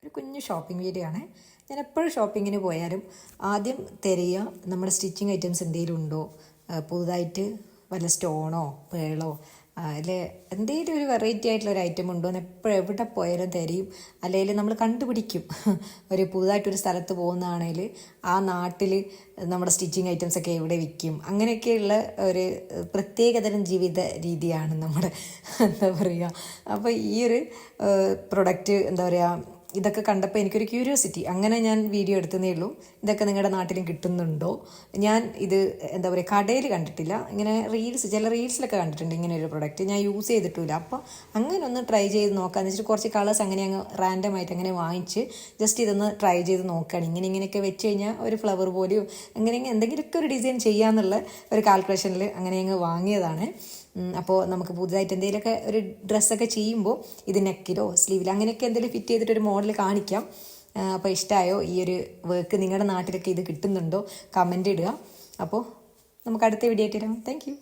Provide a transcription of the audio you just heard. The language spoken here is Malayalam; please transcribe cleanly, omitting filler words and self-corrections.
ഒരു കുഞ്ഞു ഷോപ്പിംഗ് വീഡിയോ ആണ്. ഞാൻ എപ്പോഴും ഷോപ്പിങ്ങിന് പോയാലും ആദ്യം തിരയുക നമ്മുടെ സ്റ്റിച്ചിങ് ഐറ്റംസ് എന്തെങ്കിലും ഉണ്ടോ, പുതുതായിട്ട് വല്ല സ്റ്റോണോ പേളോ അല്ലെ എന്തെങ്കിലും ഒരു വെറൈറ്റി ആയിട്ടുള്ള ഒരു ഐറ്റം ഉണ്ടോ എന്ന് എപ്പോഴും എവിടെ പോയാലും തിരയും. അല്ലെങ്കിൽ നമ്മൾ കണ്ടുപിടിക്കും. ഒരു പുതുതായിട്ടൊരു സ്ഥലത്ത് പോകുന്നതാണെങ്കിൽ ആ നാട്ടിൽ നമ്മുടെ സ്റ്റിച്ചിങ് ഐറ്റംസ് ഒക്കെ എവിടെ വിൽക്കും, അങ്ങനെയൊക്കെയുള്ള ഒരു പ്രത്യേകതരം ജീവിത രീതിയാണ് നമ്മുടെ എന്താ പറയുക. അപ്പോൾ ഈ ഒരു പ്രൊഡക്റ്റ് എന്താ പറയുക, ഇതൊക്കെ കണ്ടപ്പോൾ എനിക്കൊരു ക്യൂരിയോസിറ്റി, അങ്ങനെ ഞാൻ വീഡിയോ എടുത്തതേ ഉള്ളൂ. ഇതൊക്കെ നിങ്ങളുടെ നാട്ടിലും കിട്ടുന്നുണ്ടോ? ഞാൻ ഇത് എന്താ പറയുക കടയിൽ കണ്ടിട്ടില്ല, ഇങ്ങനെ ചില റീൽസിലൊക്കെ കണ്ടിട്ടുണ്ട് ഇങ്ങനെ ഒരു പ്രൊഡക്റ്റ്. ഞാൻ യൂസ് ചെയ്തിട്ടില്ല. അപ്പോൾ അങ്ങനെ ഒന്ന് ട്രൈ ചെയ്ത് നോക്കാമെന്ന് വെച്ചിട്ട് കുറച്ച് കളേഴ്സ് അങ്ങനെ അങ്ങ് റാൻഡമായിട്ട് അങ്ങനെ വാങ്ങിച്ച് ജസ്റ്റ് ഇതൊന്ന് ട്രൈ ചെയ്ത് നോക്കുകയാണ്. ഇങ്ങനെയൊക്കെ വെച്ച് കഴിഞ്ഞാൽ ഒരു ഫ്ലവർ പോലെയോ അങ്ങനെ എന്തെങ്കിലുമൊക്കെ ഒരു ഡിസൈൻ ചെയ്യാമെന്നുള്ള ഒരു കാൽക്കുലേഷനിൽ അങ്ങനെ അങ്ങ് വാങ്ങിയതാണ്. അപ്പോൾ നമുക്ക് പുതുതായിട്ട് എന്തെങ്കിലുമൊക്കെ ഒരു ഡ്രസ്സൊക്കെ ചെയ്യുമ്പോൾ ഇത് നെക്കിലോ സ്ലീവിലോ അങ്ങനെയൊക്കെ എന്തെങ്കിലും ഫിറ്റ് ചെയ്തിട്ടൊരു മോഡൽ കാണിക്കാം. അപ്പോൾ ഇഷ്ടമായോ ഈ ഒരു വർക്ക്? നിങ്ങളുടെ നാട്ടിലൊക്കെ ഇത് കിട്ടുന്നുണ്ടോ? കമൻ്റ് ഇടുക. അപ്പോൾ നമുക്ക് അടുത്ത വീഡിയോ ആയിട്ട് വരാം. Thank you.